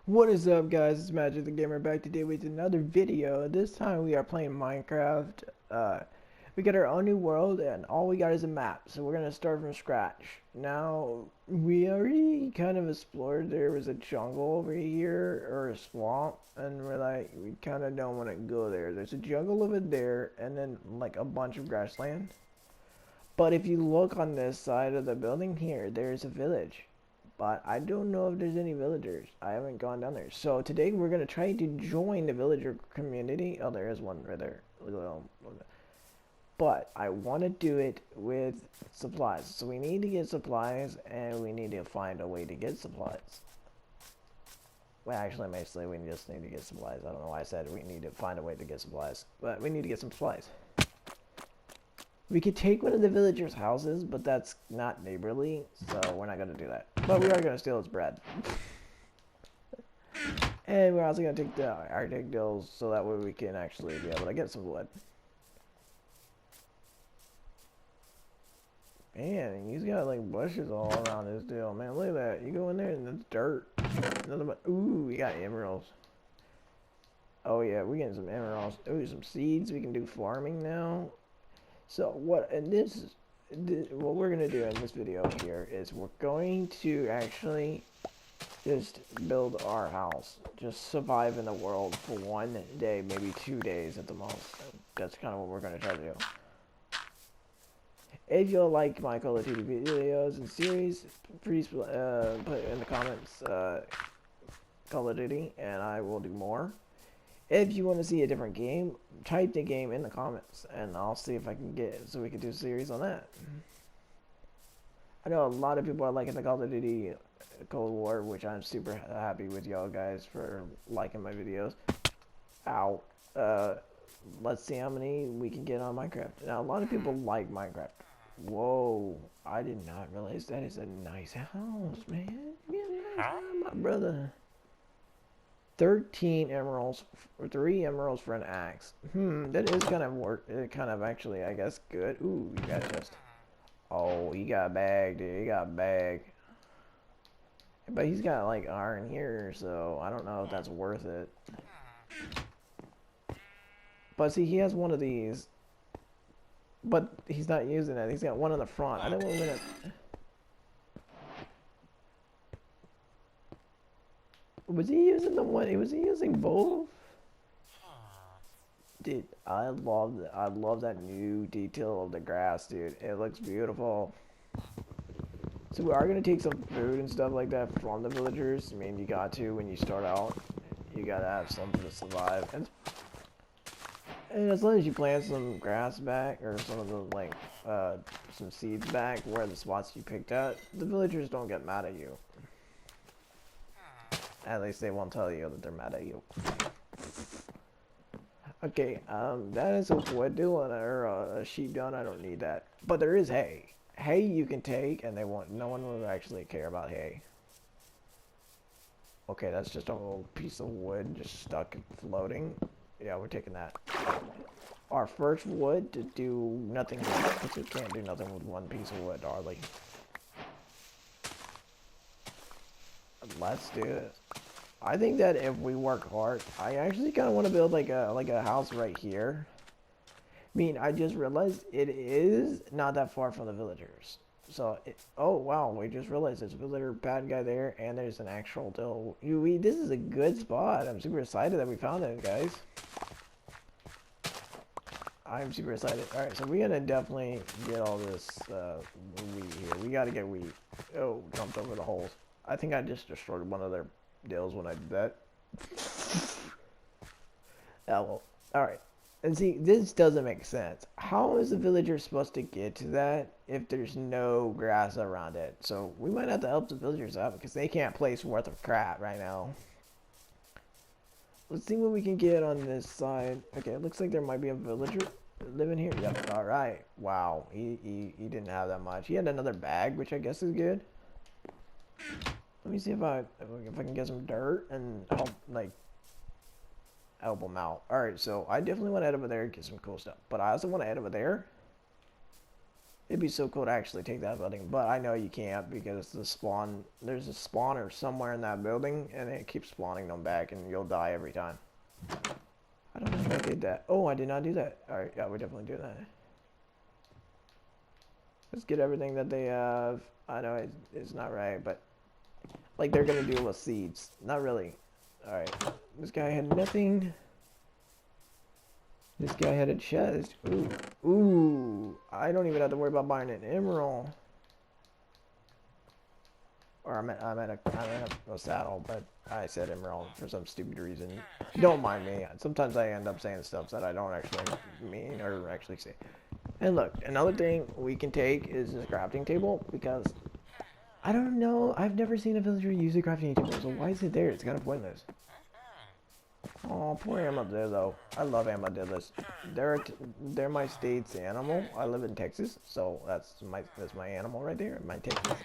What is up, guys? It's Magic the Gamer back today with another video. This time we are playing Minecraft. We got our own new world and all we got is a map. So we're gonna start from scratch. Now, we already kind of explored. There was a jungle over here or a swamp, and we're like, we kind of don't want to go there. There's a jungle over there and then like a bunch of grassland. But if you look on this side of the building here, there's a village. But I don't know if there's any villagers. I haven't gone down there. So today we're going to try to join the villager community. Oh, there is one right there. But I want to do it with supplies. So we need to get supplies and we need to find a way to get supplies. Well, actually, basically, we just need to get supplies. I don't know why I said we need to find a way to get supplies. But we need to get some supplies. We could take one of the villagers' houses, but that's not neighborly, so we're not going to do that. But we are going to steal his bread. And we're also going to take the Arctic dills, so that way we can actually be able to get some wood. Man, he's got like bushes all around his deal. Man, look at that. You go in there and it's dirt. Nothing but, ooh, we got emeralds. Oh yeah, we're getting some emeralds. Ooh, some seeds. We can do farming now. So what what we're gonna do in this video here is we're going to actually just build our house, just survive in the world for one day, maybe 2 days at the most. That's kind of what we're gonna try to do. If you like my Call of Duty videos and series, please put in the comments Call of Duty, and I will do more. If you want to see a different game, type the game in the comments, and I'll see if I can get it so we can do a series on that. I know a lot of people are liking the Call of Duty Cold War, which I'm super happy with y'all guys for liking my videos. Ow. Let's see how many we can get on Minecraft. Now, a lot of people like Minecraft. Whoa. I did not realize that is a nice house, man. Yeah, nice house, my brother. 13 emeralds, 3 emeralds for an axe. That is kind of kind of actually, I guess, good. Ooh, you got just. Oh, he got a bag, dude. He got a bag. But he's got like iron here, so I don't know if that's worth it. But see, he has one of these. But he's not using it. He's got one on the front. I don't want to. Was he using the one? Was he using both? Dude, I love that new detail of the grass, dude. It looks beautiful. So we are gonna take some food and stuff like that from the villagers. I mean, you got to when you start out. You gotta have something to survive. And as long as you plant some grass back or some of the like some seeds back where the spots you picked at, the villagers don't get mad at you. At least they won't tell you that they're mad at you. Okay, that is a wood done or a sheep done. I don't need that. But there is hay. Hay you can take, and no one will actually care about hay. Okay, that's just a little piece of wood just stuck floating. Yeah, we're taking that. Our first wood to do nothing with, because we can't do nothing with one piece of wood, hardly. Let's do it. I think that if we work hard, I actually kind of want to build like a house right here. I mean, I just realized it is not that far from the villagers. So, oh wow, we just realized there's a villager bad guy there, and there's an actual dill. This is a good spot. I'm super excited that we found it, guys. I'm super excited. All right, so we're gonna definitely get all this wheat here. We gotta get wheat. Oh, jumped over the holes. I think I just destroyed one of their dills when I did that. Oh well. Alright. And see, this doesn't make sense. How is the villager supposed to get to that if there's no grass around it? So we might have to help the villagers out because they can't place worth of crap right now. Let's see what we can get on this side. Okay, it looks like there might be a villager living here. Yep, alright. Wow, he didn't have that much. He had another bag, which I guess is good. Let me see if I can get some dirt and help him out. Alright, so I definitely want to head over there and get some cool stuff. But I also want to head over there It'd be so cool to actually take that building, but I know you can't because there's a spawner somewhere in that building, and it keeps spawning them back, and you'll die every time. I don't know if I did that. Oh, I did not do that. Alright, yeah, we definitely do that. Let's get everything that they have. I know it's not right, but like they're gonna do with seeds. Not really. Alright, this guy had nothing. This guy had a chest. Ooh. Ooh. I don't even have to worry about buying an emerald. Or I meant a saddle, but I said emerald for some stupid reason. Don't mind me. Sometimes I end up saying stuff that I don't actually mean or actually say. And look, another thing we can take is this crafting table, because I don't know. I've never seen a villager use a crafting table, so why is it there? It's kind of pointless. Oh, poor armadillo. I love armadillos. They're my state's animal. I live in Texas, so that's my animal right there, my Texas.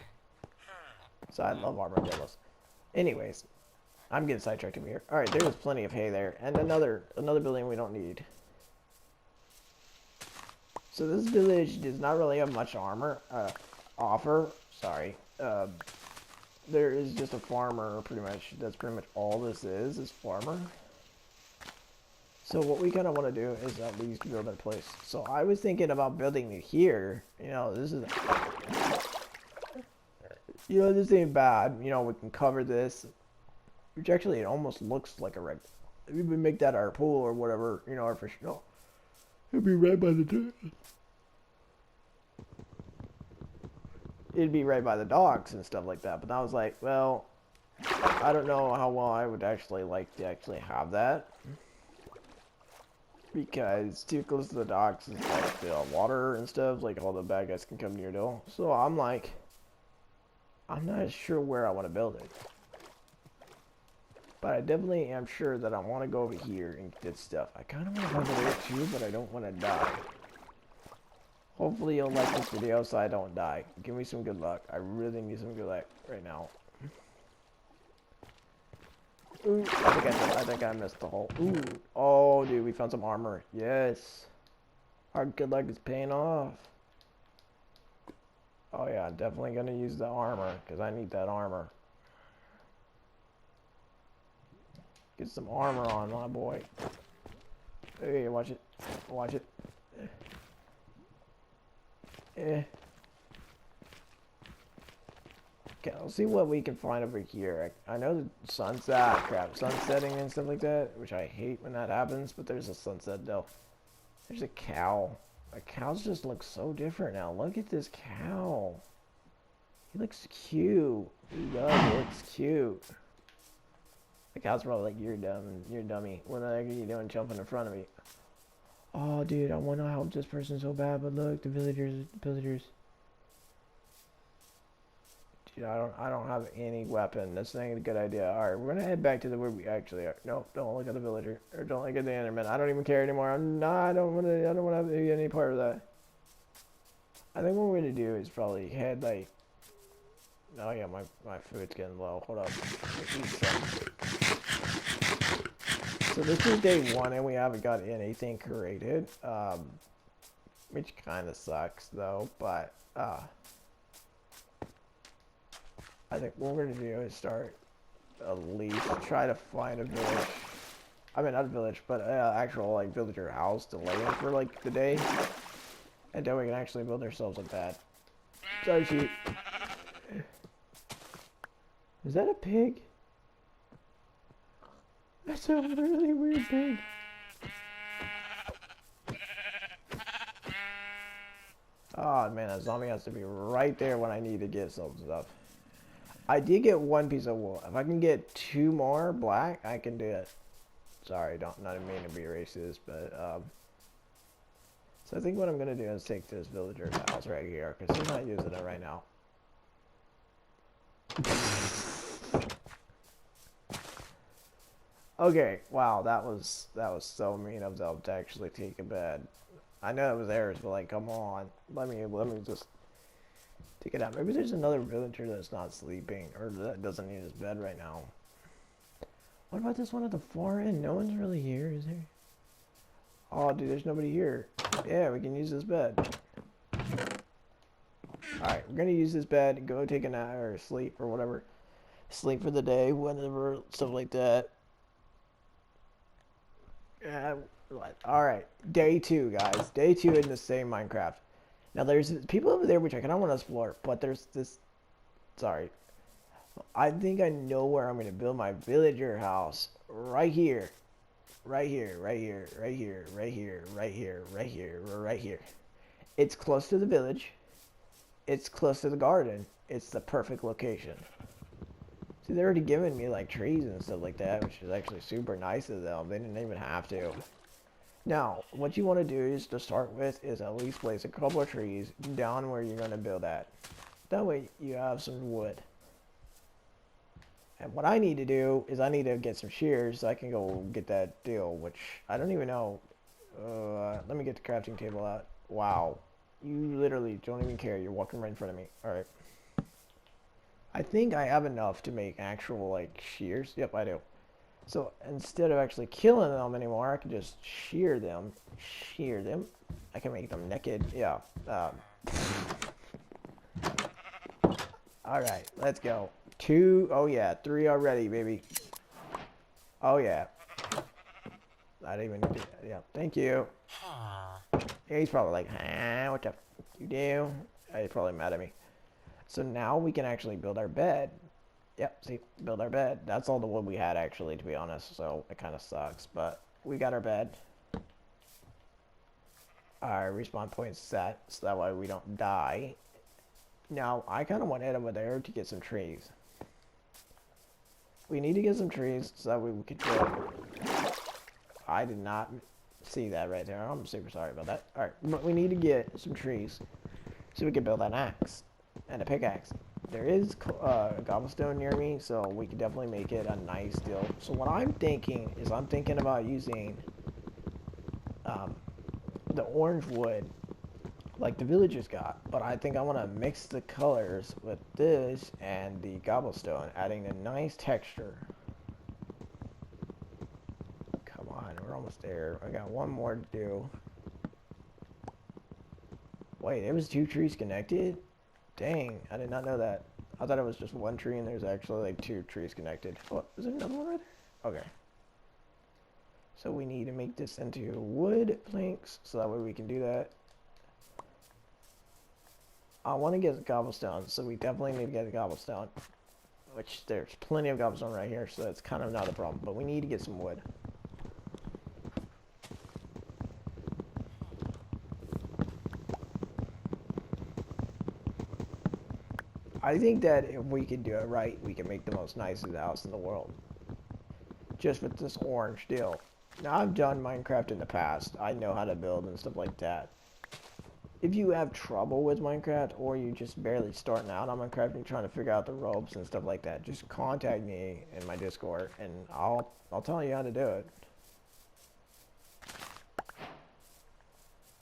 So I love armadillos. Anyways, I'm getting sidetracked over here. All right, there's plenty of hay there, and another building we don't need. So this village does not really have much offer. Sorry. There is just a farmer, pretty much. That's pretty much all this is farmer. So what we kind of want to do is at least build a place. So I was thinking about building it here. You know, this ain't bad. You know, we can cover this. Which actually, it almost looks like a red. If we make that our pool or whatever, you know, our fish. No, it'd be right by the. It'd be right by the docks and stuff like that. But I was like, well, I don't know how well I would actually like to actually have that. Because too close to the docks is like the water and stuff, like all the bad guys can come near though. So I'm like, I'm not sure where I want to build it. But I definitely am sure that I want to go over here and get stuff. I kind of want to go over there too, but I don't want to die. Hopefully you'll like this video so I don't die. Give me some good luck. I really need some good luck right now. Ooh, I think I missed the hole. Ooh. Oh, dude, we found some armor. Yes. Our good luck is paying off. Oh, yeah, I'm definitely going to use the armor, because I need that armor. Get some armor on, my boy. Hey, watch it. Watch it. Okay, let's see what we can find over here. I know the sunsetting and stuff like that, which I hate when that happens, but there's a sunset though. There's a cow. The cows just look so different now. Look at this cow. He looks cute. He does. He looks cute. The cow's probably like, you're dumb. You're a dummy. What the heck are you doing jumping in front of me? Oh, dude, I want to help this person so bad, but look, the villagers. I don't have any weapon. That's not a good idea. Alright, we're gonna head back to where we actually are. Nope, don't look at the villager. Or don't look at the Enderman. I don't even care anymore. I don't wanna be any part of that. I think what we're gonna do is probably head like, oh yeah, my food's getting low. Hold up. So this is day 1 and we haven't got anything created. Which kinda sucks though, but I think what we're going to do is start at least try to find a village. I mean, not a village, but actual like villager house to lay in for like the day. And then we can actually build ourselves a bed. Sorry, sheep. Is that a pig? That's a really weird pig. Oh man, that zombie has to be right there when I need to get some stuff. I did get 1 piece of wool. If I can get 2 more black, I can do it. Sorry, not mean to be racist, but so I think what I'm gonna do is take this villager's house right here because he's not using it right now. Okay, wow, that was so mean of them to actually take a bed. I know it was theirs, but like, come on, let me just. Take it out. Maybe there's another villager that's not sleeping or that doesn't need his bed right now. What about this one at the far end? No one's really here, is there? Oh, dude, there's nobody here. Yeah, we can use this bed. Alright, we're gonna use this bed, go take a nap or sleep or whatever. Sleep for the day, whatever, stuff like that. Alright, day 2, guys. Day 2 in the same Minecraft. Now, there's people over there which I kind of want to explore, but there's this... Sorry. I think I know where I'm going to build my villager house. Right here. Right here, right here, right here, right here, right here, right here, right here. It's close to the village. It's close to the garden. It's the perfect location. See, they're already giving me, like, trees and stuff like that, which is actually super nice of them. They didn't even have to. Now, what you want to do is to start with is at least place a couple of trees down where you're going to build at. That way you have some wood. And what I need to do is I need to get some shears so I can go get that deal, which I don't even know. Let me get the crafting table out. Wow. You literally don't even care. You're walking right in front of me. Alright. I think I have enough to make actual, like, shears. Yep, I do. So instead of actually killing them anymore, I can just shear them. Shear them. I can make them naked. Yeah. Alright, let's go. 2. Oh yeah, 3 already, baby. Oh yeah. I didn't even do that. Yeah, thank you. Yeah, he's probably like, huh, what the f you do? He's probably mad at me. So now we can actually build our bed. Yep, see, build our bed. That's all the wood we had, actually, to be honest, so it kind of sucks, but we got our bed. Our respawn point set, so that way we don't die. Now, I kind of want to head over there to get some trees. We need to get some trees so that way we could go. I did not see that right there. I'm super sorry about that. Alright, but we need to get some trees so we can build an axe and a pickaxe. There is cobblestone near me, so we can definitely make it a nice deal. So what I'm thinking is I'm thinking about using the orange wood like the villagers got, but I think I want to mix the colors with this and the cobblestone, adding a nice texture. Come on, we're almost there. I got one more to do. Wait, it was 2 trees connected? Dang, I did not know that. I thought it was just 1 tree and there's actually like 2 trees connected. Oh, is there another one right there? Okay. So we need to make this into wood planks so that way we can do that. I want to get the cobblestone, so we definitely need to get the cobblestone. Which there's plenty of cobblestone right here, so that's kind of not a problem. But we need to get some wood. I think that if we could do it right, we can make the most nicest house in the world. Just with this orange deal. Now, I've done Minecraft in the past. I know how to build and stuff like that. If you have trouble with Minecraft, or you just barely starting out on Minecraft and trying to figure out the ropes and stuff like that, just contact me in my Discord, and I'll tell you how to do it.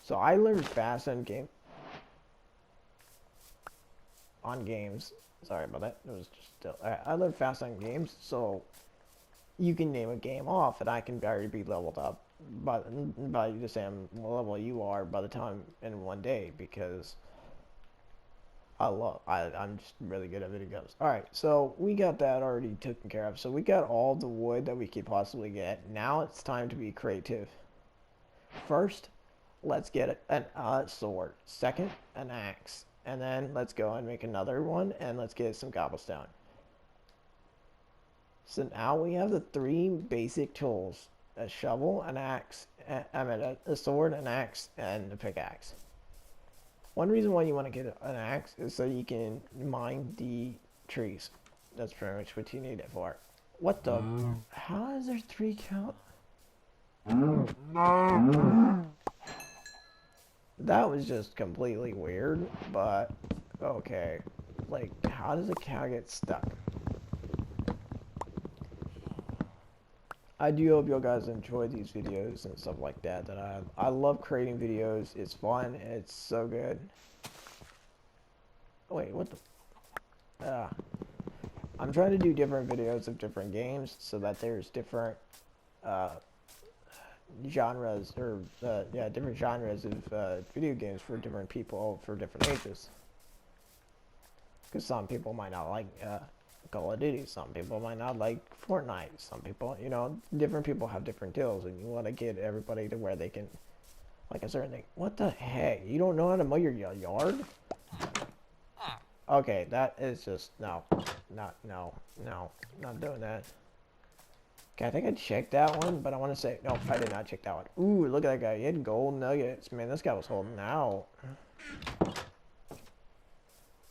So I learned fast on games. Sorry about that. It was just still. I learned fast on games, so you can name a game off, and I can already be leveled up by the same level you are by the time in one day, because I'm just really good at video games. Alright, so we got that already taken care of. So we got all the wood that we could possibly get. Now it's time to be creative. First, let's get a sword. Second, an axe. And then let's go and make another one, and let's get some cobblestone. So now we have the 3 basic tools. A shovel, an axe, a sword, an axe, and a pickaxe. One reason why you want to get an axe is so you can mine the trees. That's pretty much what you need it for. What the? How is there 3 count? That was just completely weird, but okay. Like, how does a cow get stuck? I do hope you guys enjoy these videos and stuff like that. I love creating videos. It's fun. It's so good. Wait, what the? I'm trying to do different videos of different games so that there's different genres, or yeah, different genres of video games for different people for different ages. Because some people might not like Call of Duty. Some people might not like Fortnite. Some people, you know, different people have different deals, and you want to get everybody to where they can like a certain thing. What the heck? You don't know how to mow your yard? Okay, that is just no, not doing that. Okay, I think I checked that one, but I want to say no, I did not check that one. Ooh, look at that guy. He had gold nuggets. Man, this guy was holding out.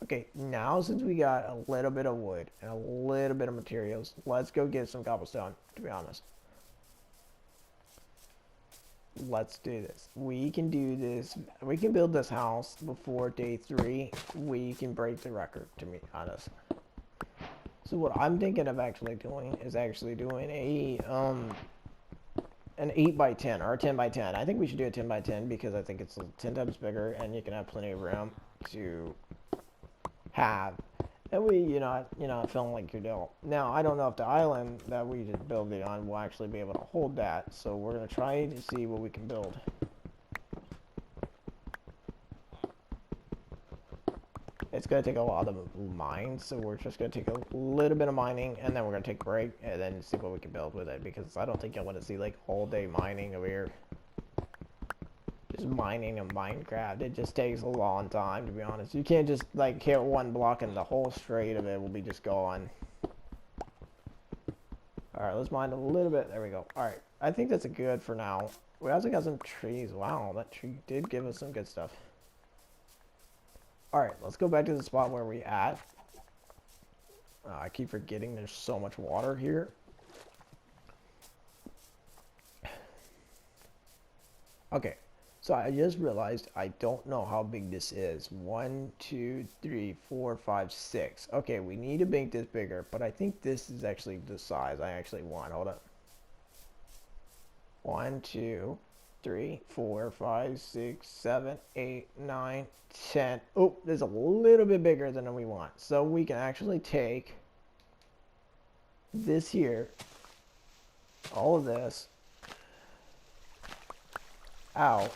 Okay, now since we got a little bit of wood and a little bit of materials, let's go get some cobblestone, to be honest. Let's do this. We can do this. We can build this house before day 3. We can break the record, to be honest. So what I'm thinking of actually doing is doing a an 8x10 or a 10x10. I think we should do a 10x10 because I think it's 10 times bigger and you can have plenty of room to have. And we, feeling like your deal. Now, I don't know if the island that we just build it on will actually be able to hold that. So we're going to try to see what we can build. It's going to take a lot of mines, so we're just going to take a little bit of mining, and then we're going to take a break, and then see what we can build with it, because I don't think you'll want to see, like, all day mining over here. Just mining in Minecraft, it just takes a long time, to be honest. You can't just, like, hit one block and the whole straight of it will be just gone. Alright, let's mine a little bit. There we go. Alright, I think that's good for now. We also got some trees. Wow, that tree did give us some good stuff. Alright, let's go back to the spot where we at. I keep forgetting there's so much water here. Okay, so I just realized I don't know how big this is. 1, 2, 3, 4, 5, 6. Okay, we need to make this bigger, but I think this is actually the size I actually want. Hold up. 1, 2, 3, 4, 5, 6, 7, 8, 9, 10. Oh, this is a little bit bigger than we want. So we can actually take this here, all of this, out.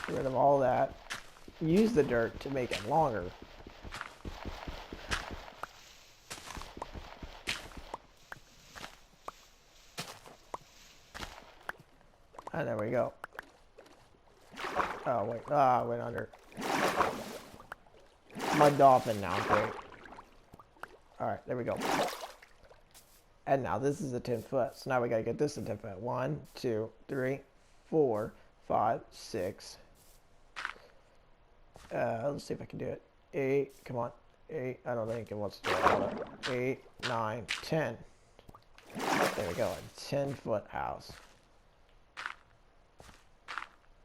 Get rid of all that. Use the dirt to make it longer. And there we go. Oh, wait. Ah, I went under. My dolphin now. Great. Alright, there we go. And now this is a 10 foot. So now we gotta get this to 10 foot. 1, 2, 3, 4, 5, 6. Let's see if I can do it. 8. Come on. 8. I don't think it wants to do it. 8, 9, 10. There we go. A 10 foot house.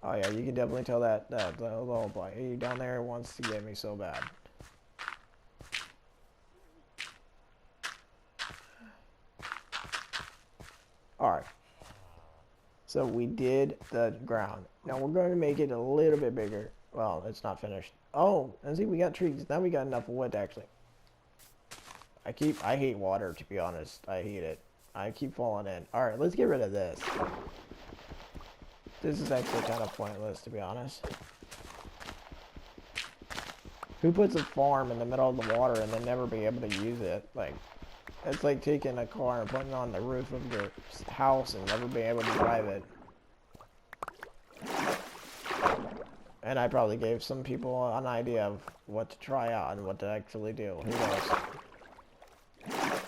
Oh yeah, you can definitely tell that the little boy down there wants to get me so bad. Alright. So we did the ground. Now we're going to make it a little bit bigger. Well, it's not finished. Oh, and see, we got trees. Now we got enough wood, actually. I hate water, to be honest. I hate it. I keep falling in. Alright, let's get rid of this. This is actually kind of pointless, to be honest. Who puts a farm in the middle of the water and then never be able to use it? Like, it's like taking a car and putting it on the roof of your house and never being able to drive it. And I probably gave some people an idea of what to try out and what to actually do. Who knows?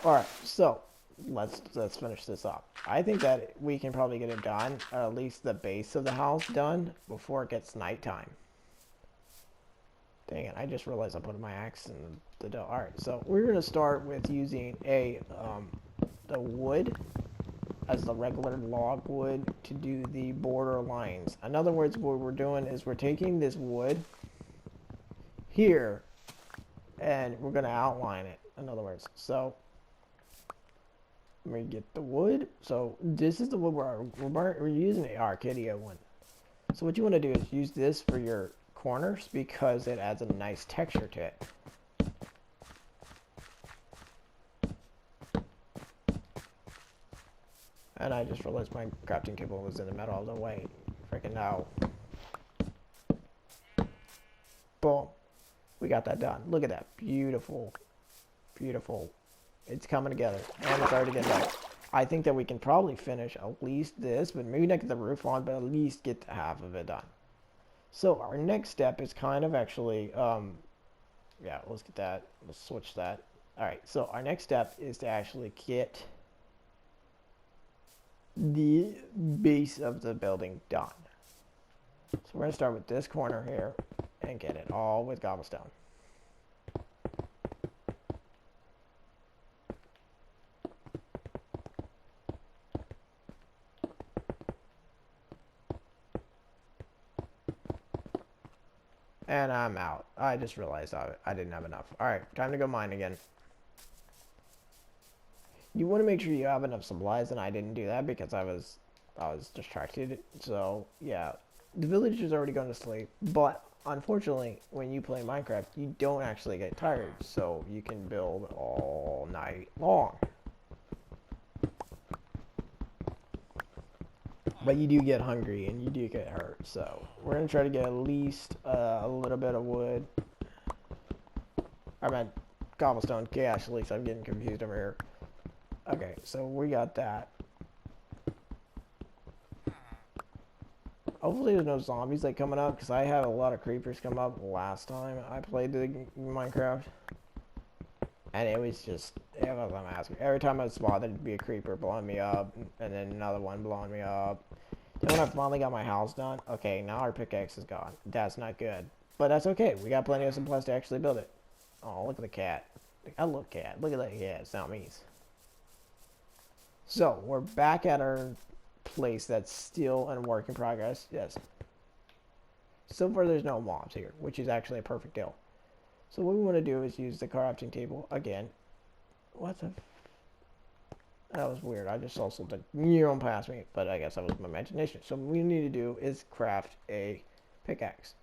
Alright, so let's finish this up. I think that we can probably get it done, or at least the base of the house done, before it gets nighttime. Dang it, I just realized I put my axe in the dough. Alright, so we're going to start with using the wood as the regular log wood to do the border lines. In other words, what we're doing is we're taking this wood here and we're going to outline it, in other words. So let me get the wood. So this is the wood we're using the Arcadia one. So what you want to do is use this for your corners because it adds a nice texture to it. And I just realized my crafting table was in the middle of the way. freaking know. Boom. We got that done. Look at that. Beautiful. Beautiful. It's coming together. And it's already getting done. I think that we can probably finish at least this, but maybe not get the roof on, but at least get half of it done. So our next step is kind of actually, yeah, let's get that. Let's switch that. All right, so our next step is to actually get the base of the building done. So we're going to start with this corner here and get it all with cobblestone. And I'm out. I just realized I didn't have enough. Alright, time to go mine again. You want to make sure you have enough supplies, and I didn't do that because I was distracted. So, yeah. The village is already going to sleep, but unfortunately, when you play Minecraft, you don't actually get tired, so you can build all night long. But you do get hungry and you do get hurt, so we're going to try to get at least a little bit of wood. I meant cobblestone. Gosh, at least I'm getting confused over here. Okay, so we got that. Hopefully there's no zombies like coming up, because I had a lot of creepers come up last time I played the Minecraft. And it was a mess. Every time I spawned, there'd be a creeper blowing me up, and then another one blowing me up. Then when I finally got my house done, okay, now our pickaxe is gone. That's not good. But that's okay. We got plenty of supplies to actually build it. Oh, look at the cat. I love cat. Look at that cat. It's not me. So, we're back at our place that's still in work in progress. Yes. So far, there's no mobs here, which is actually a perfect deal. So what we want to do is use the crafting table again. What the? That was weird. I just saw something near past me, but I guess that was my imagination. So what we need to do is craft a pickaxe.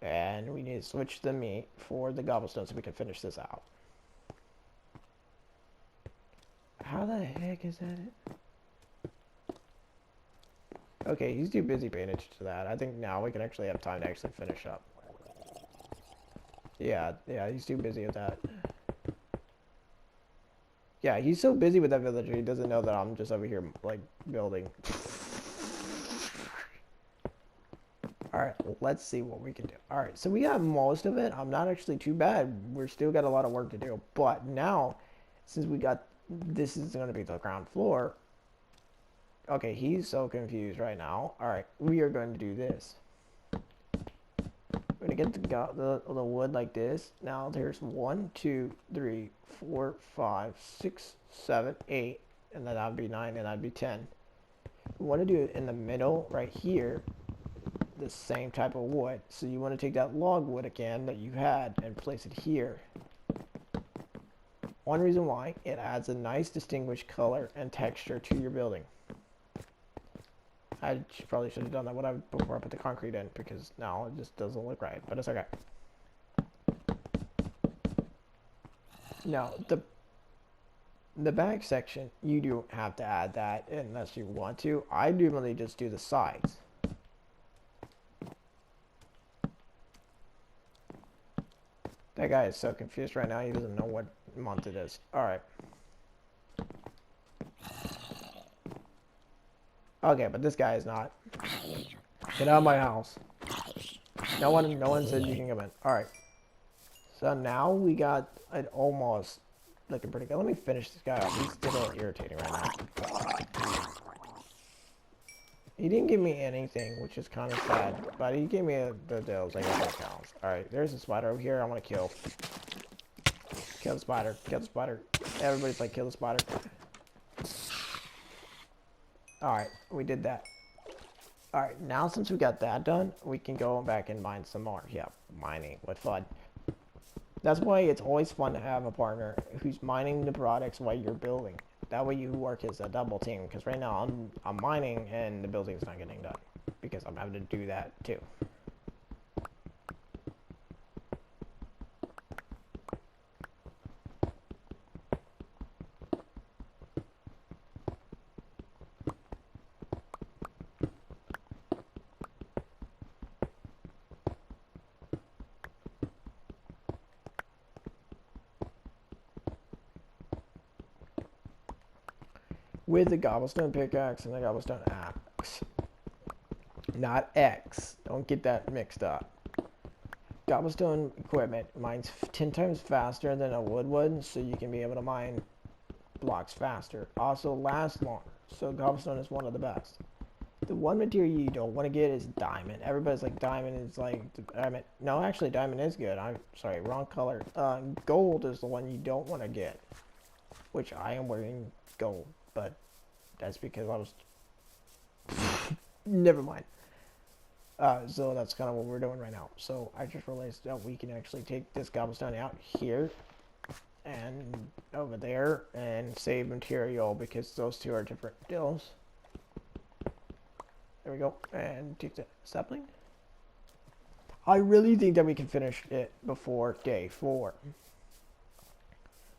And we need to switch the meat for the cobblestone so we can finish this out. How the heck is that it? Okay, he's too busy paying attention to that. I think now we can actually have time to actually finish up. Yeah, he's too busy with that. Yeah, he's so busy with that villager, he doesn't know that I'm just over here, like, building. Alright, let's see what we can do. Alright, so we got most of it. I'm not actually too bad. We're still got a lot of work to do. But now, since we got, this is going to be the ground floor. Okay, he's so confused right now. Alright, we are going to do this. We're going to get the wood like this. Now there's 1, 2, 3, 4, 5, 6, 7, 8. And then that would be 9 and that'd be 10. We want to do it in the middle right here. The same type of wood. So you want to take that log wood again that you had and place it here. One reason why, it adds a nice distinguished color and texture to your building. I probably should have done that before I put the concrete in, because now it just doesn't look right, but it's okay. Now, the back section, you don't have to add that unless you want to. I normally just do the sides. That guy is so confused right now, he doesn't know what month it is. Alright. Okay, but this guy is not. Get out of my house. No one said you can come in. Alright. So now we got it almost looking pretty good. Let me finish this guy off. He's still irritating right now. He didn't give me anything, which is kind of sad. But he gave me the deals. I guess that counts. Alright, there's a spider over here I want to kill. Kill the spider. Kill the spider. Everybody's like, kill the spider. Alright, we did that. Alright, now since we got that done, we can go back and mine some more. Yeah, mining. What fun. That's why it's always fun to have a partner who's mining the products while you're building. That way you work as a double team. Because right now I'm mining and the building's not getting done. Because I'm having to do that too. with the cobblestone pickaxe and the cobblestone axe. Not X. Don't get that mixed up. Cobblestone equipment mines 10 times faster than a wood would, so you can be able to mine blocks faster. Also lasts longer, so cobblestone is one of the best. The one material you don't want to get is diamond. Everybody's like, diamond is like, diamond. No, actually, diamond is good. I'm sorry, wrong color. Gold is the one you don't want to get, which I am wearing gold, but that's because I was. Never mind. So that's kind of what we're doing right now. So I just realized that we can actually take this cobblestone out here and over there and save material because those two are different deals. There we go. And take the sapling. I really think that we can finish it before day 4.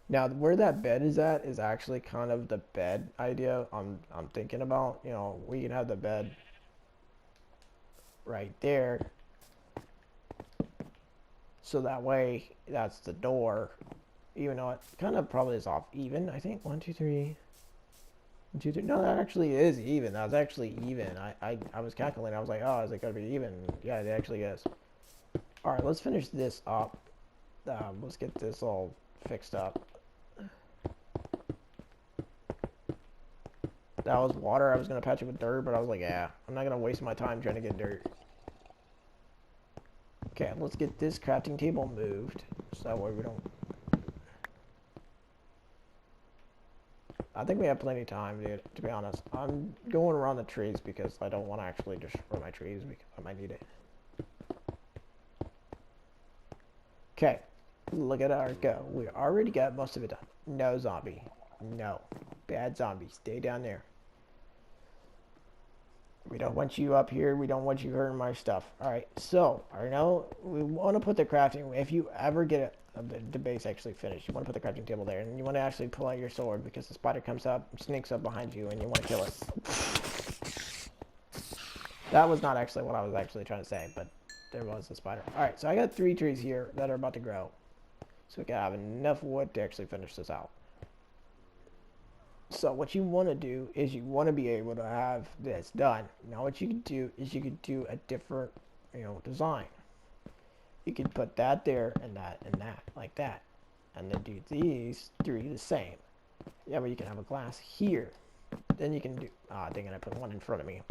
Now, where that bed is at is actually kind of the bed idea I'm thinking about. You know, we can have the bed right there. So that way, that's the door. Even though it kind of probably is off even, I think. 1, 2, 3. 1, 2, 3. No, that actually is even. That was actually even. I was calculating. I was like, oh, is it going to be even? Yeah, it actually is. Alright, let's finish this up. Let's get this all fixed up. That was water. I was going to patch it with dirt, but I was like, yeah, I'm not going to waste my time trying to get dirt. Okay, let's get this crafting table moved. So that way we don't... I think we have plenty of time, dude, to be honest. I'm going around the trees because I don't want to actually destroy my trees because I might need it. Okay, look at our go. We already got most of it done. No zombie. No. Bad zombie. Stay down there. We don't want you up here. We don't want you hurting my stuff. Alright, so, I know we want to put the crafting... If you ever get the base actually finished, you want to put the crafting table there, and you want to actually pull out your sword because the spider comes up, sneaks up behind you, and you want to kill it. That was not actually what I was actually trying to say, but there was a spider. Alright, so I got 3 trees here that are about to grow. So we can have enough wood to actually finish this out. So what you want to do is you want to be able to have this done. Now what you can do is you can do a different, design. You can put that there and that and that, like that. And then do these 3 the same. Yeah, but you can have a glass here. Then you can do, dang it, I put one in front of me.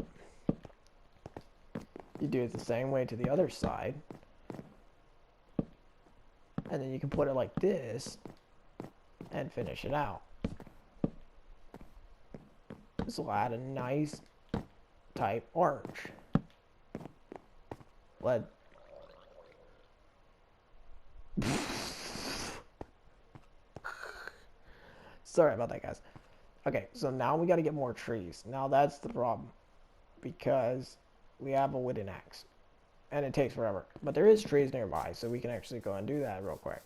You do it the same way to the other side. And then you can put it like this and finish it out. This will add a nice type arch. What? Sorry about that, guys. Okay, so now we got to get more trees. Now that's the problem. Because we have a wooden axe. And it takes forever. But there is trees nearby, so we can actually go and do that real quick.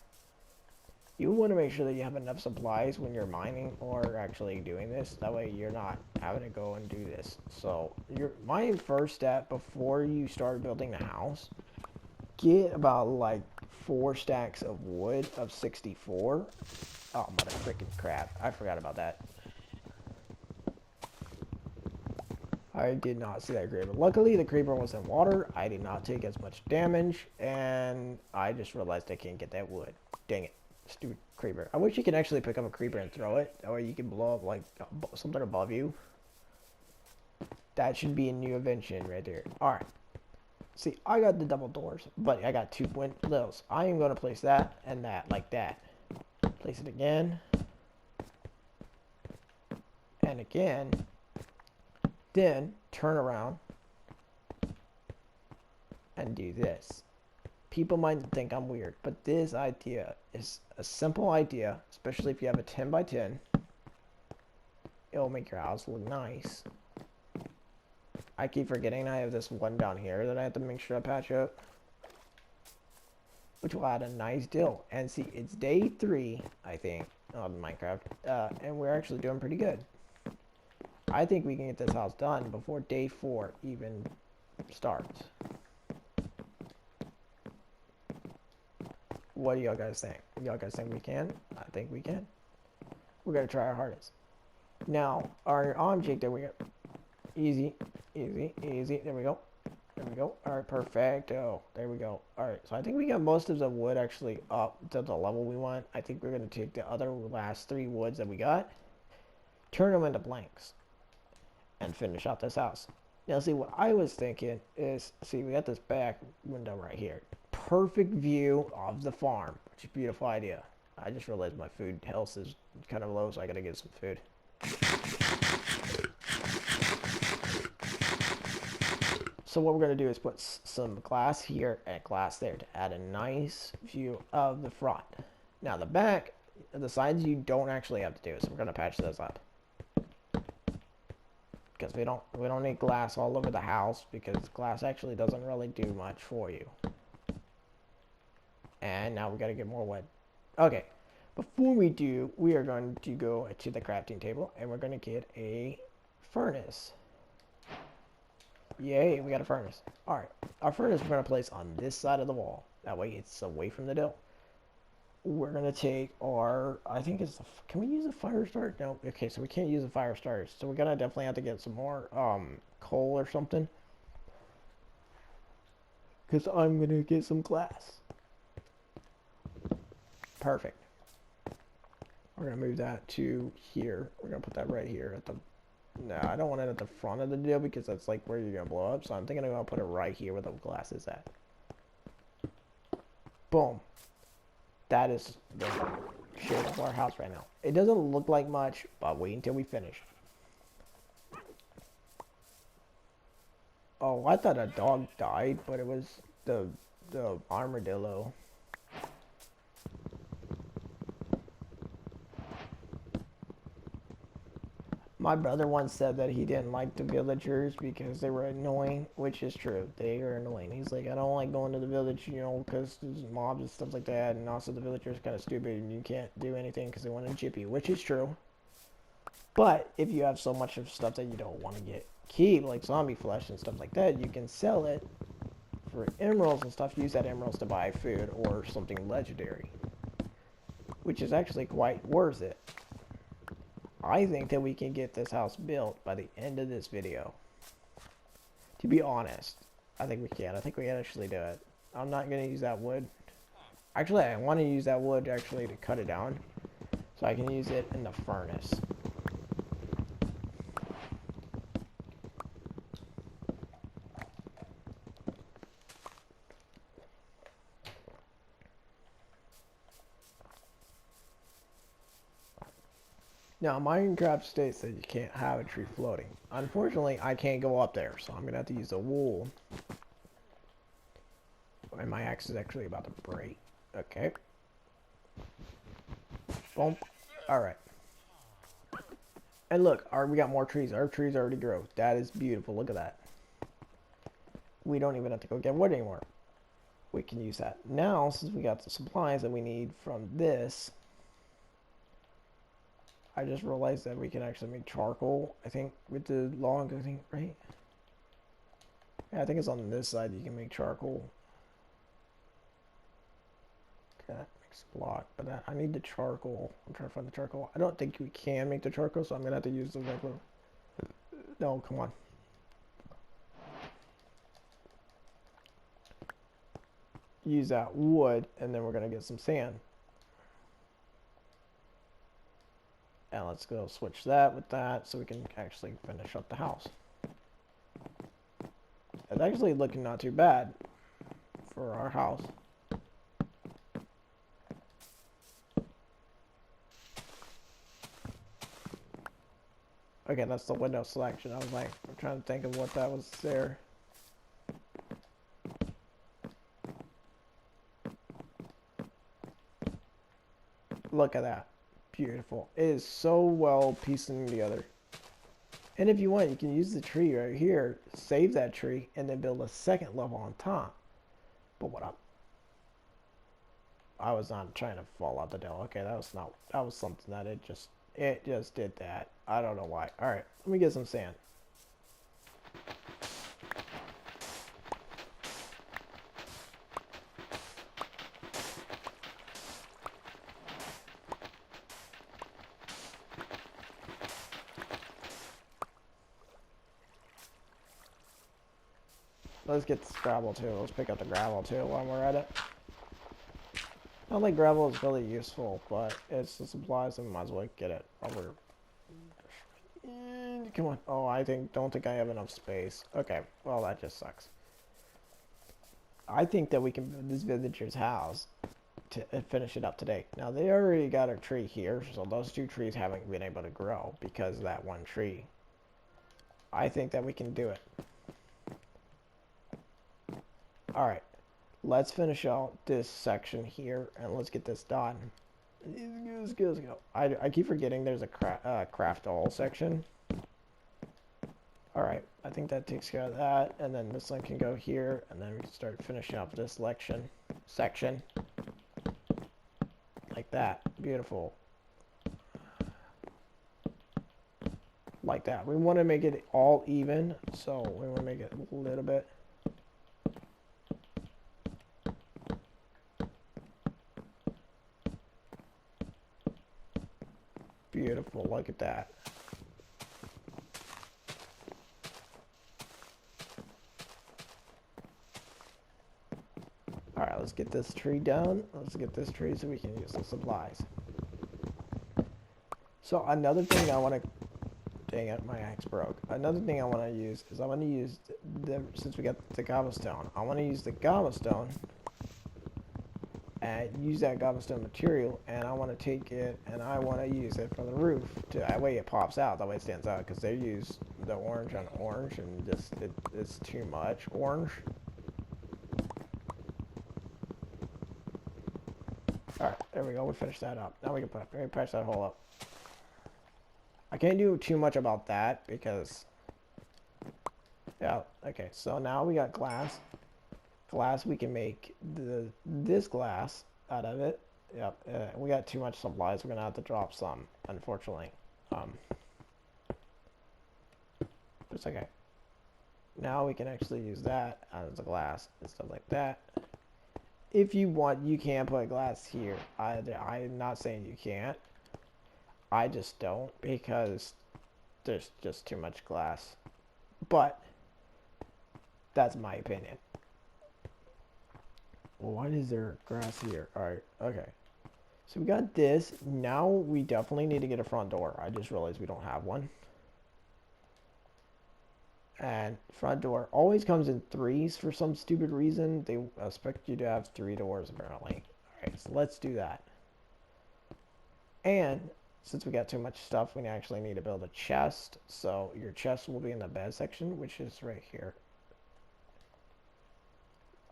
You want to make sure that you have enough supplies when you're mining or actually doing this. That way you're not having to go and do this. So my first step before you start building the house, get about like 4 stacks of wood of 64. Oh, mother freaking crap. I forgot about that. I did not see that creeper. Luckily, the creeper was in water. I did not take as much damage. And I just realized I can't get that wood. Dang it. Stupid creeper. I wish you could actually pick up a creeper and throw it. That way you can blow up like something above you. That should be a new invention right there. Alright. See, I got the double doors, but I got 2 windows. I am going to place that and that like that. Place it again. And again. Then turn around and do this. People might think I'm weird, but this idea is a simple idea, especially if you have a 10 by 10. It'll make your house look nice. I keep forgetting I have this one down here that I have to make sure I patch up, which will add a nice deal. And see, it's day 3, I think, on Minecraft, and we're actually doing pretty good. I think we can get this house done before day 4 even starts. What do y'all guys think? Y'all guys think we can? I think we can. We're gonna try our hardest. Now, our object that we got, easy, easy, easy, there we go. There we go. Alright, perfect. Oh, there we go. Alright, so I think we got most of the wood actually up to the level we want. I think we're going to take the other last 3 woods that we got, turn them into planks, and finish out this house. Now, see, what I was thinking is, see, we got this back window right here. Perfect view of the farm, which is a beautiful idea. I just realized my food health is kind of low, so I got to get some food. So what we're going to do is put some glass here and glass there to add a nice view of the front. Now the back, the sides you don't actually have to do, so we're going to patch those up. Because we don't need glass all over the house, because glass actually doesn't really do much for you. And now we got to get more wood. Okay, before we do, we are going to go to the crafting table and we're going to get a furnace. Yay, we got a furnace. Alright, our furnace we're going to place on this side of the wall. That way it's away from the door. We're going to take our, I think it's, can we use a fire starter? No, okay, so we can't use a fire starter. So we're going to definitely have to get some more coal or something. Because I'm going to get some glass. Perfect. We're going to move that to here. We're going to put that right here at the, no, I don't want it at the front of the deal because that's like where you're going to blow up. So I'm thinking I'm going to put it right here where the glass is at. Boom. That is the shape of our house right now. It doesn't look like much, but wait until we finish. Oh, I thought a dog died, but it was the armadillo. My brother once said that he didn't like the villagers because they were annoying, which is true. They are annoying. He's like, I don't like going to the village, you know, because there's mobs and stuff like that, and also the villagers are kind of stupid, and you can't do anything because they want to chip you, which is true. But if you have so much of stuff that you don't want to keep, like zombie flesh and stuff like that, you can sell it for emeralds and stuff. Use that emeralds to buy food or something legendary, which is actually quite worth it. I think that we can get this house built by the end of this video. To be honest, I think we can. I think we can actually do it. I'm not going to use that wood. Actually, I want to use that wood actually to cut it down, so I can use it in the furnace. Now, Minecraft states that you can't have a tree floating. Unfortunately, I can't go up there, so I'm going to have to use the wool. And my axe is actually about to break. Okay. Boom. Alright. And look, we got more trees. Our trees already grow. That is beautiful. Look at that. We don't even have to go get wood anymore. We can use that. Now, since we got the supplies that we need from this, I just realized that we can actually make charcoal, I think, with the log, I think, right? Yeah, I think it's on this side you can make charcoal. Okay, that makes a block, but I need the charcoal. I'm trying to find the charcoal. I don't think we can make the charcoal, so I'm going to have to use the regular. No, come on. Use that wood, and then we're going to get some sand. And let's go switch that with that so we can actually finish up the house. It's actually looking not too bad for our house. Okay, that's the window selection. I was like, I'm trying to think of what that was there. Look at that. Beautiful. It is so well piecing together. And if you want, you can use the tree right here, save that tree, and then build a second level on top. But what I was not trying to fall out the deal. Okay, that was something that it just did that. I don't know why. Alright, let me get some sand. let's get this gravel too. Let's pick up the gravel too while we're at it. Not like gravel is really useful, but it's the supplies, and we might as well get it while we're... Come on. Oh, don't think I have enough space. Okay, well, that just sucks. I think that we can build this villager's house to finish it up today. Now, they already got a tree here, so those 2 trees haven't been able to grow because of that 1 tree. I think that we can do it. Alright, let's finish out this section here, and let's get this done. Let's go. I keep forgetting there's a craft all section. Alright, I think that takes care of that, and then this one can go here, and then we can start finishing up this section. Like that. Beautiful. Like that. We want to make it all even, so we want to make it a little bit. Beautiful. Look at that. Alright, let's get this tree down. Let's get this tree so we can use the supplies. So another thing I want to... Dang it, my axe broke. Another thing I want to use is I want to use since we got the cobblestone, I want to use the cobblestone and use that cobblestone material, and I want to take it and I want to use it for the roof. That way it pops out, that way it stands out, because they use the orange on orange and just it's too much orange. Alright, there we go, we finished that up. Now we can patch that hole up. I can't do too much about that because, yeah, okay, so now we got glass. Glass, we can make this glass out of it. Yep, we got too much supplies. We're gonna have to drop some, unfortunately. It's okay. Now we can actually use that as a glass and stuff like that. If you want, you can put glass here. I'm not saying you can't. I just don't, because there's just too much glass. But that's my opinion. Well, why is there grass here? Alright, okay. So we got this. Now we definitely need to get a front door. I just realized we don't have one. And front door always comes in 3s for some stupid reason. They expect you to have 3 doors, apparently. Alright, so let's do that. And since we got too much stuff, we actually need to build a chest. So your chest will be in the bed section, which is right here.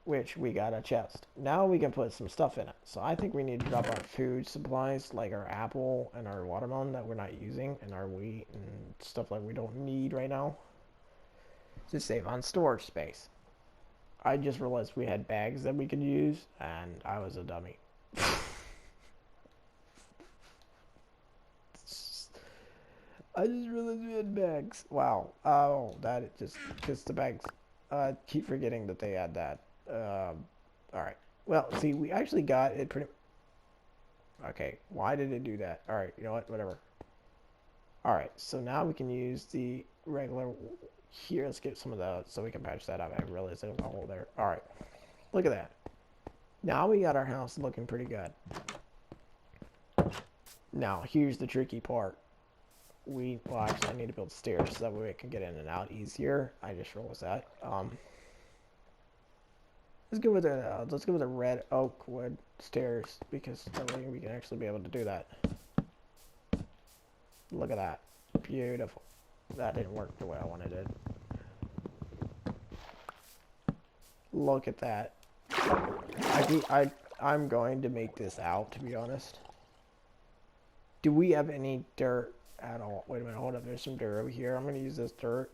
Which we got a chest. Now we can put some stuff in it. So I think we need to drop our food supplies, like our apple and our watermelon that we're not using, and our wheat and stuff like we don't need right now, to save on storage space. I just realized we had bags that we could use, and I was a dummy. I just realized we had bags. Wow. Oh, that just because the bags. Keep forgetting that they had that. Alright. Well, see, we actually got it pretty... Okay, why did it do that? Alright, you know what? Whatever. Alright, so now we can use the regular... Here, let's get some of those so we can patch that up. I realized there was a hole there. Alright. Look at that. Now we got our house looking pretty good. Now, here's the tricky part. Well, actually, I need to build stairs so that way we can get in and out easier. I just realized that. Let's go with the red oak wood stairs, because that way we can actually be able to do that. Look at that. Beautiful. That didn't work the way I wanted it. Look at that. I'm going to make this out, to be honest. Do we have any dirt at all? Wait a minute, hold up. There's some dirt over here. I'm going to use this dirt.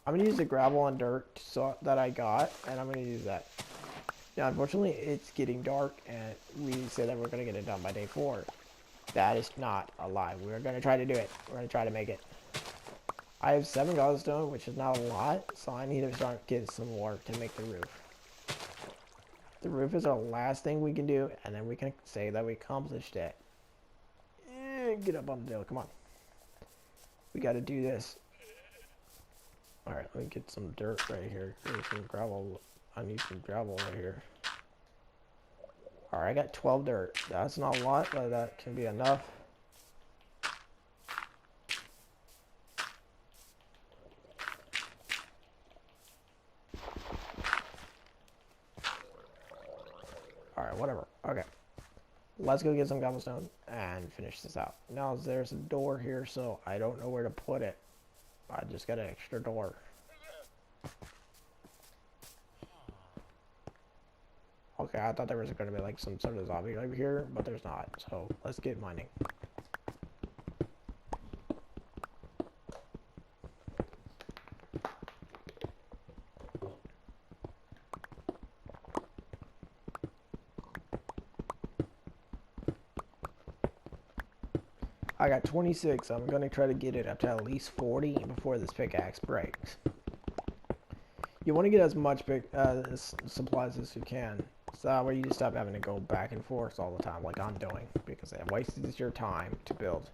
I'm going to use the gravel and dirt that I got, and I'm going to use that. Now, unfortunately, it's getting dark, and we said that we're going to get it done by day 4. That is not a lie. We're going to try to do it. We're going to try to make it. I have 7 cobblestone, which is not a lot, so I need to start getting some more to make the roof. The roof is our last thing we can do, and then we can say that we accomplished it. Get up on the hill. Come on. We got to do this. Alright, let me get some dirt right here. There's some gravel. I need some gravel right here. Alright, I got 12 dirt. That's not a lot, but that can be enough. Alright, whatever. Okay. Let's go get some cobblestone and finish this out. Now, there's a door here, so I don't know where to put it. I just got an extra door. Okay, I thought there was going to be like some sort of zombie over here, but there's not. So, let's get mining. I got 26. I'm going to try to get it up to at least 40 before this pickaxe breaks. You want to get as much supplies as you can. So that way you just stop having to go back and forth all the time like I'm doing. Because it wastes your time to build.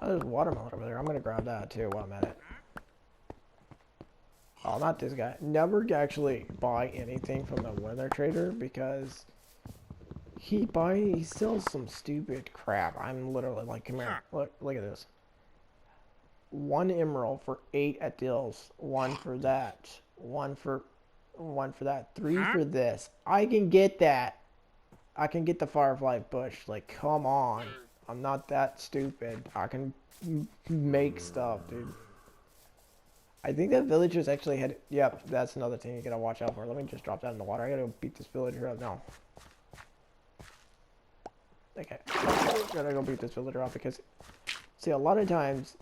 Oh, there's a watermelon over there. I'm going to grab that too while I'm at it. Oh, not this guy. Never actually buy anything from the weather trader because he sells some stupid crap. I'm literally like, come here, look at this. 1 emerald for 8 at deals. 1 for that. 1 for that. 3 for this. I can get that. I can get the firefly bush. Like, come on. I'm not that stupid. I can make stuff, dude. I think that villagers actually had... Yep, that's another thing you gotta watch out for. Let me just drop that in the water. I gotta go beat this villager up now. Okay. Gotta go beat this villager up because... See, a lot of times...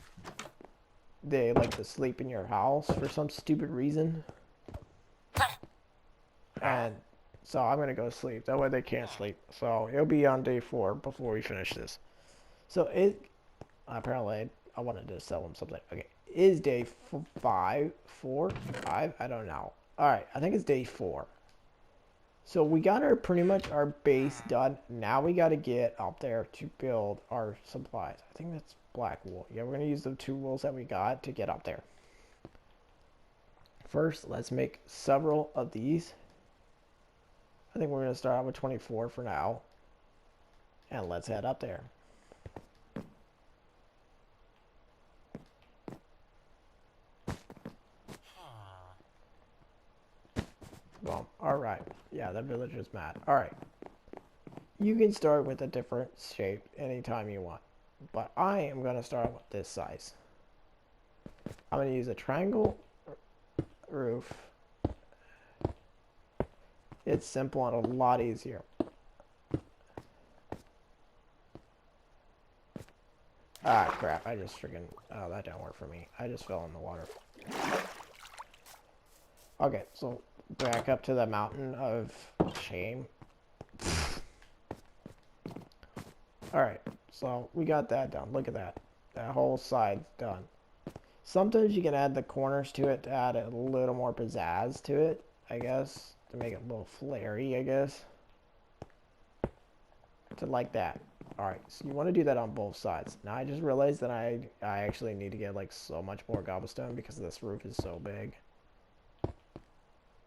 They like to sleep in your house for some stupid reason. And... So I'm gonna go sleep. That way they can't sleep. So it'll be on day 4 before we finish this. So it... Apparently, I wanted to sell them something. Okay. Is day 5? 4? 5? I don't know. Alright, I think it's day 4. So we got pretty much our base done. Now we got to get up there to build our supplies. I think that's black wool. Yeah, we're going to use the 2 wools that we got to get up there. First, let's make several of these. I think we're going to start out with 24 for now. And let's head up there. Well, alright. Yeah, that villager's mad. Alright. You can start with a different shape anytime you want. But I am going to start with this size. I'm going to use a triangle roof. It's simple and a lot easier. Ah, crap. I just freaking... Oh, that didn't work for me. I just fell in the water. Okay, so... Back up to the mountain of shame. Alright, so we got that done. Look at that. That whole side's done. Sometimes you can add the corners to it to add a little more pizzazz to it, I guess. To make it a little flary, I guess. To like that. Alright, so you want to do that on both sides. Now I just realized that I actually need to get like so much more cobblestone because this roof is so big.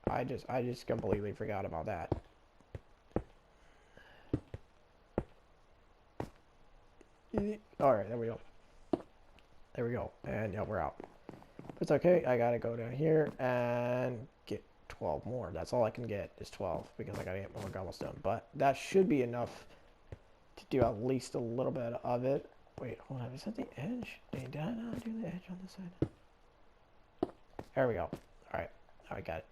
I just completely forgot about that. Alright, there we go. There we go. And yeah, we're out. It's okay. I gotta go down here and get 12 more. That's all I can get is 12 because I gotta get more cobblestone. But that should be enough to do at least a little bit of it. Wait, hold on. Is that the edge? Did I not do the edge on this side? There we go. Alright. Now I got it.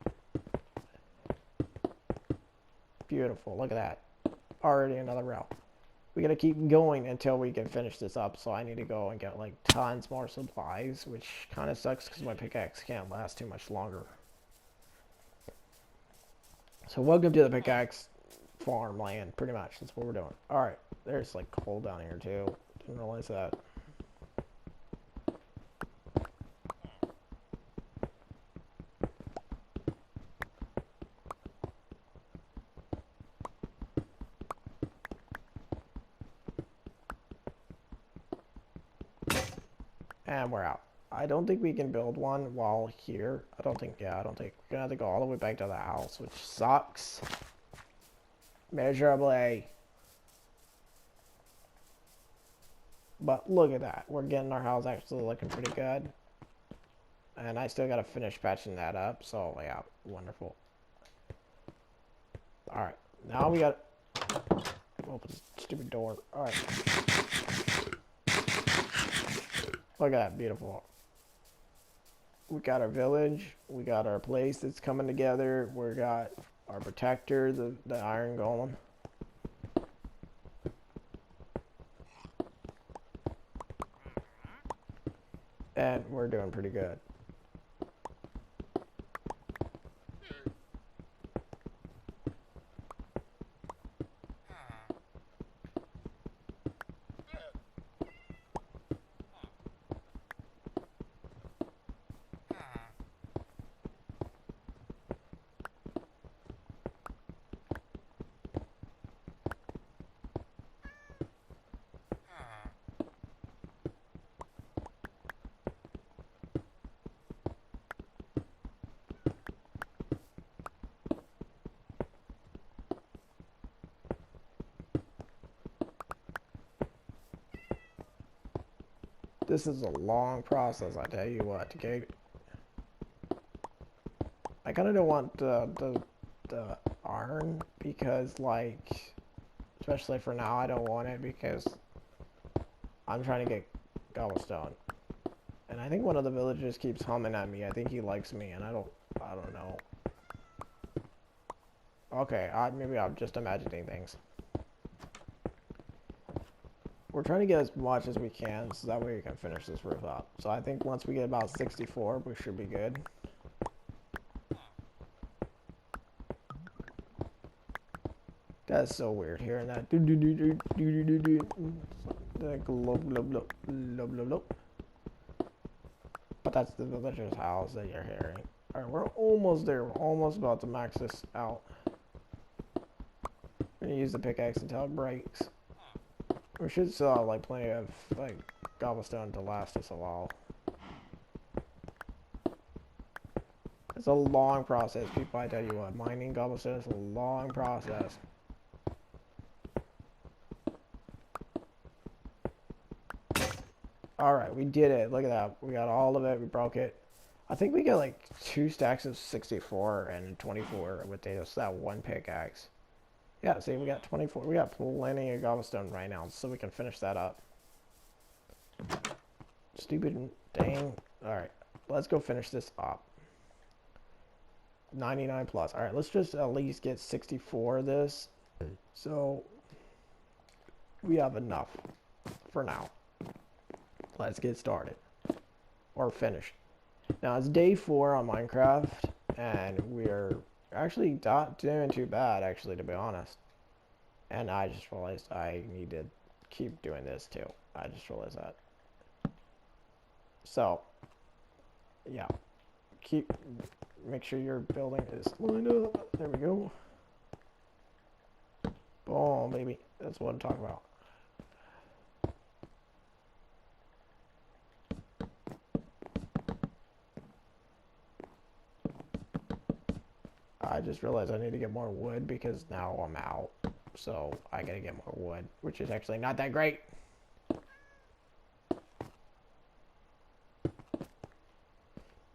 Beautiful. Look at that. Already another row. We gotta keep going until we can finish this up. So I need to go and get like tons more supplies, which kind of sucks because my pickaxe can't last too much longer. So welcome to the pickaxe farmland, pretty much. That's what we're doing. Alright. There's like coal down here too. Didn't realize that. And we're out. I don't think we can build one while here. I don't think, yeah, I don't think. We're gonna have to go all the way back to the house, which sucks. Miserably. But look at that. We're getting our house actually looking pretty good. And I still gotta finish patching that up, so yeah, wonderful. Alright, now we got... Open this stupid door. Alright. Look at that, beautiful. We got our village, we got our place that's coming together, we got our protector, the iron golem. And we're doing pretty good. This is a long process, I tell you what, okay? I kind of don't want the iron because, like, especially for now, I don't want it because I'm trying to get cobblestone. And I think one of the villagers keeps humming at me. I think he likes me, and I don't know. Okay, maybe I'm just imagining things. We're trying to get as much as we can, so that way we can finish this roof up. So I think once we get about 64, we should be good. That's so weird, hearing that. But that's the villager's house that you're hearing. Alright, we're almost there. We're almost about to max this out. We're gonna use the pickaxe until it breaks. We should still have like plenty of like cobblestone to last us a while. It's a long process, people, I tell you what. Mining cobblestone is a long process. Alright, we did it. Look at that. We got all of it. We broke it. I think we got like 2 stacks of 64 and 24 with just that one pickaxe. Yeah, see, we got 24. We got plenty of cobblestone right now, so we can finish that up. Stupid dang. Alright, let's go finish this up. 99 plus. Alright, let's just at least get 64 of this. So, we have enough for now. Let's get started. Or finished. Now, it's day 4 on Minecraft, and we're actually not doing too bad, actually, to be honest. And I just realized I need to keep doing this too. I just realized that. So, yeah. Make sure your building is lined up. There we go. Boom, baby. That's what I'm talking about. I just realized I need to get more wood because now I'm out. So I gotta get more wood, which is actually not that great.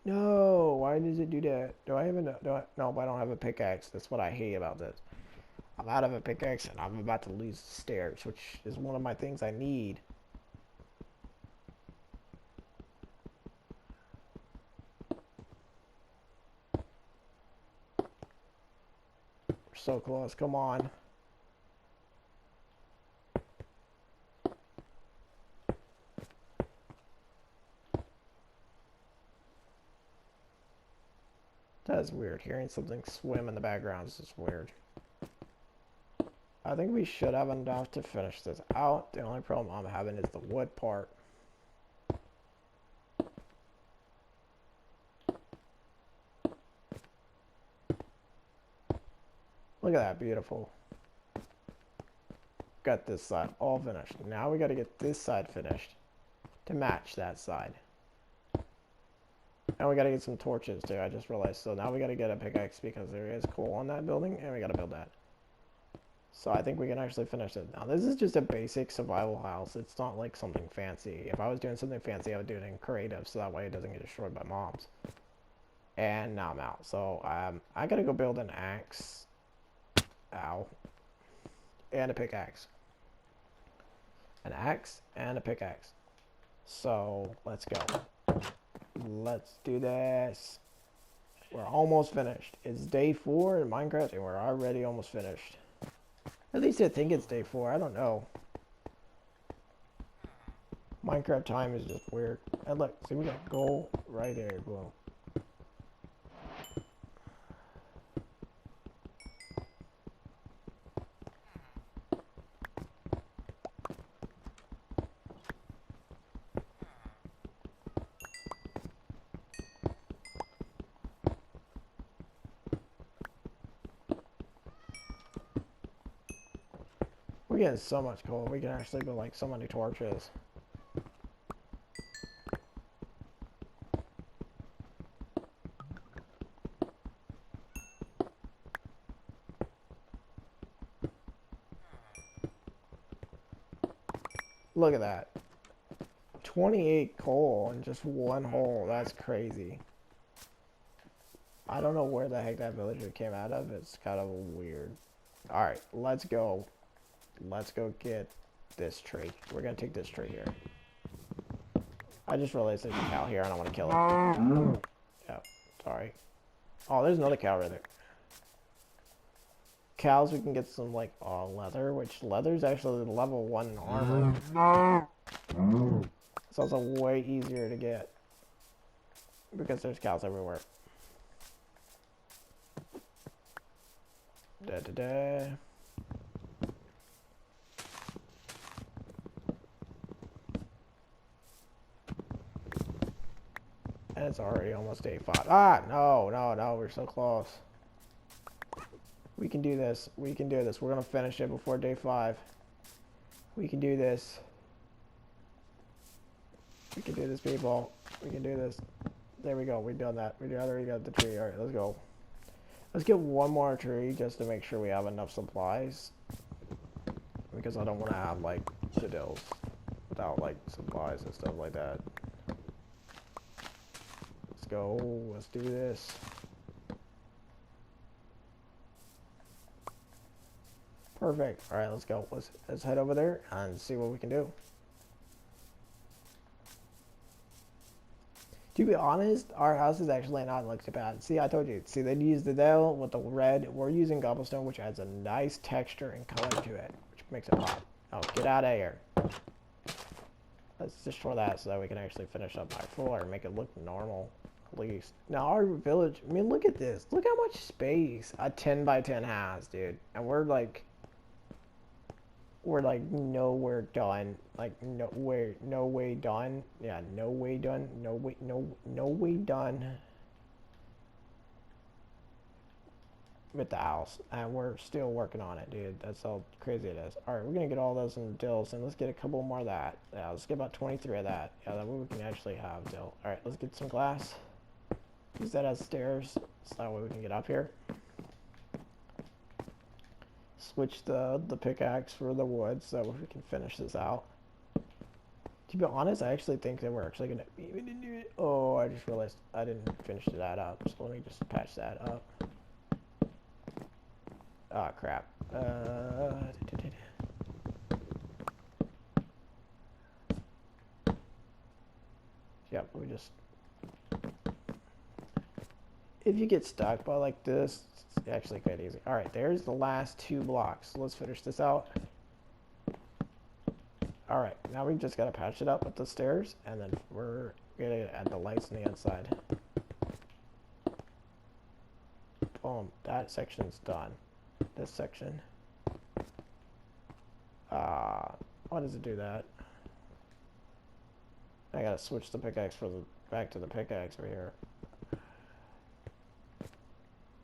No, why does it do that? Do I have no, I don't have a pickaxe. That's what I hate about this. I'm out of a pickaxe and I'm about to lose the stairs, which is one of my things I need. We're so close, come on. That's weird. Hearing something swim in the background is just weird. I think we should have enough to finish this out. The only problem I'm having is the wood part. Look at that, beautiful. Got this side all finished. Now we got to get this side finished to match that side. And we gotta get some torches too, I just realized. So now we gotta get a pickaxe because there is coal on that building, and we gotta build that. So I think we can actually finish it. Now this is just a basic survival house. It's not like something fancy. If I was doing something fancy, I would do it in creative, so that way it doesn't get destroyed by mobs. And now I'm out. So I gotta go build an axe. Ow. And a pickaxe. An axe and a pickaxe. So let's go. Let's do this. We're almost finished. It's day 4 in Minecraft and we're already almost finished. At least I think it's day 4. I don't know. Minecraft time is just weird. And look, see, we got gold right there. Boom. We're getting so much coal. We can actually build like so many torches. Look at that. 28 coal in just one hole. That's crazy. I don't know where the heck that villager came out of. It's kind of weird. Alright, let's go. Let's go get this tree. We're gonna take this tree here. I just realized there's a cow here and I want to kill it. Yeah, sorry. Oh, there's another cow right there. Cows, we can get some like leather, which leather's actually level 1 in armor. It's also way easier to get because there's cows everywhere. Da da da. And it's already almost day 5. Ah, no, we're so close. We can do this. We can do this. We're going to finish it before day 5. We can do this. We can do this, people. We can do this. There we go. We've done that. We already got the tree. Alright, let's go. Let's get one more tree just to make sure we have enough supplies. Because I don't want to have, like, citadels without, like, supplies and stuff like that. Let's go. Let's do this. Perfect. Alright, let's go. Let's head over there and see what we can do. To be honest, our house is actually not like too bad. See, I told you. See, they used the Dell with the red. We're using cobblestone, which adds a nice texture and color to it, which makes it pop. Oh, get out of here. Let's destroy that so that we can actually finish up my floor and make it look normal, at least. Now, our village, I mean, look at this. Look how much space a 10 by 10 has, dude. And we're like nowhere done. Like no way done. Yeah, no way done. No way done with the house. And we're still working on it, dude. That's how crazy it is. Alright, we're gonna get all those in dills and let's get a couple more of that. Yeah, let's get about 23 of that. Yeah, that way we can actually have dill. Alright, let's get some glass. Use that as stairs. So that way we can get up here. Switch the pickaxe for the wood so we can finish this out. To be honest, I actually think that we're actually going to be able to do it. Oh, I just realized I didn't finish that up. So let me just patch that up. Oh, crap. Yep, we just... If you get stuck by like this, it's actually quite easy. Alright, there's the last 2 blocks. Let's finish this out. Alright, now we've just got to patch it up with the stairs, and then we're going to add the lights on the inside. Boom, that section's done. This section. Why does it do that? I gotta switch the pickaxe back to the pickaxe over here.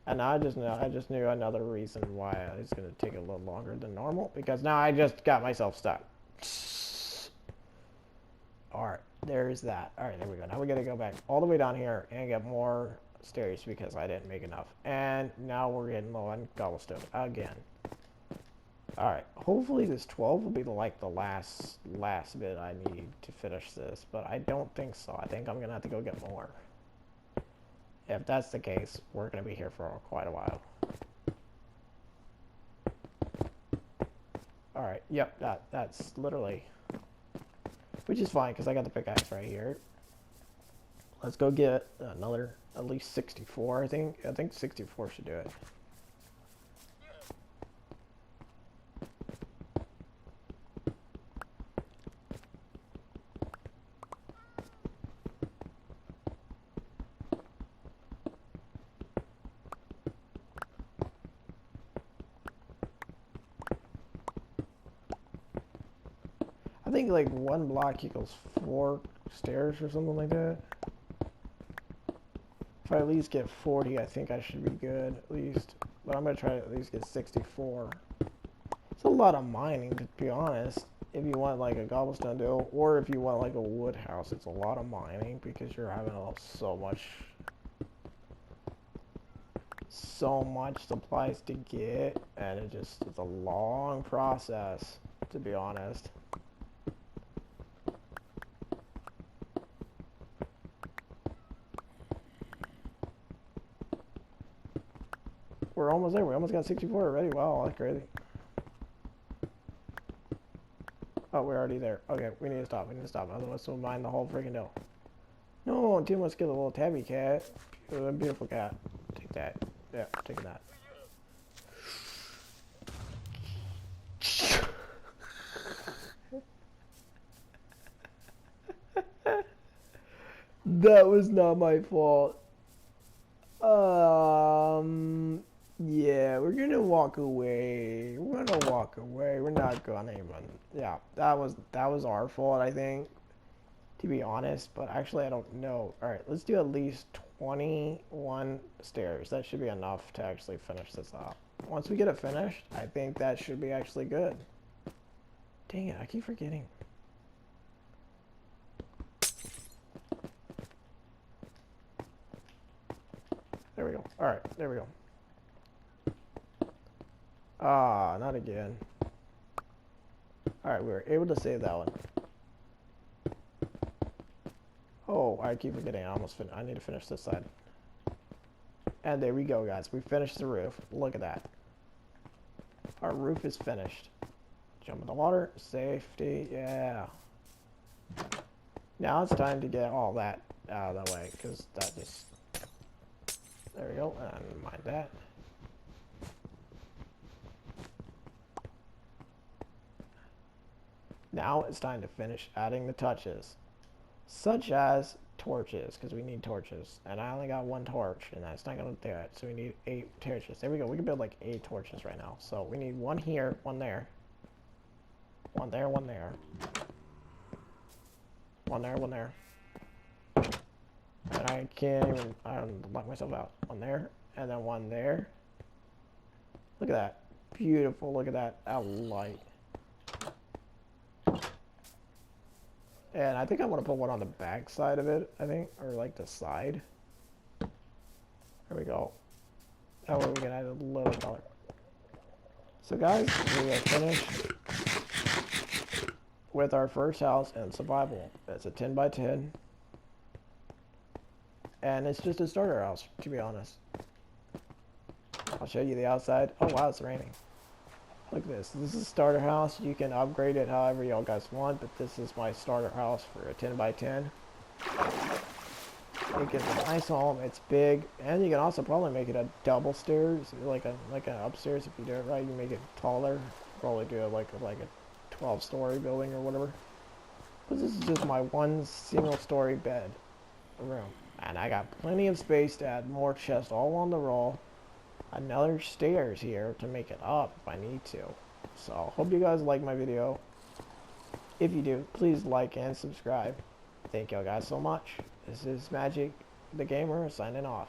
And I just knew another reason why it's going to take a little longer than normal. Because now I just got myself stuck. Alright. there's that. All right, there we go. Now we got to go back all the way down here and get more stairs because I didn't make enough. And now we're getting low on cobblestone again. All right, hopefully this 12 will be like the last bit I need to finish this, but I don't think so. I think I'm gonna have to go get more. If that's the case, we're gonna be here for quite a while. All right, yep, that's literally, which is fine because I got the pickaxe right here. Let's go get another at least 64. I think 64 should do it. I think like 1 block equals 4 stairs or something like that. If I at least get 40, I think I should be good at least. But I'm gonna try to at least get 64. It's a lot of mining, to be honest. If you want like a cobblestone deal, or if you want like a wood house, it's a lot of mining because you're having so much supplies to get, and it's a long process, to be honest. We're almost there. We almost got 64 already. Wow, that's crazy. Oh, we're already there. Okay, we need to stop. Otherwise we'll mine the whole freaking deal. No, Tim wants to get a little tabby cat. A beautiful cat. Take that. Yeah, taking that. That was not my fault. Yeah, we're gonna walk away. We're gonna walk away. We're not gonna even. Yeah, that was our fault, I think, to be honest. But actually, I don't know. All right, let's do at least 21 stairs. That should be enough to actually finish this up. Once we get it finished, I think that should be actually good. Dang it, I keep forgetting. There we go. All right, there we go. Ah, not again. All right, we were able to save that one. Oh, I keep forgetting. I need to finish this side. And there we go, guys. We finished the roof. Look at that. Our roof is finished. Jump in the water. Safety. Yeah. Now it's time to get all that out of the way, because that just... There we go. And mind that. Now it's time to finish adding the touches, such as torches, because we need torches, and I only got 1 torch, and that's not going to do it, so we need 8 torches. There we go. We can build like 8 torches right now. So we need 1 here, 1 there, 1 there, 1 there, 1 there, 1 there, and I can't even, I don't lock myself out. 1 there, and then 1 there. Look at that. Beautiful. Look at that. How light. And I think I want to put 1 on the back side of it, I think, or like the side. There we go. That way we can add a little color. So guys, we are finished with our first house in survival. It's a 10 by 10. And it's just a starter house, to be honest. I'll show you the outside. Oh wow, it's raining. Look at this. This is a starter house. You can upgrade it however y'all guys want, but this is my starter house for a 10 by 10. It gets a nice home. It's big, and you can also probably make it a double stairs, like an upstairs if you do it right. You make it taller. Probably do it like a 12-story building or whatever. But this is just my 1 single-story bed room, and I got plenty of space to add more chests all on the roll. Another stairs here to make it up if I need to. So hope you guys like my video. If you do, please like and subscribe. Thank y'all guys so much. This is Magic the Gamer signing off.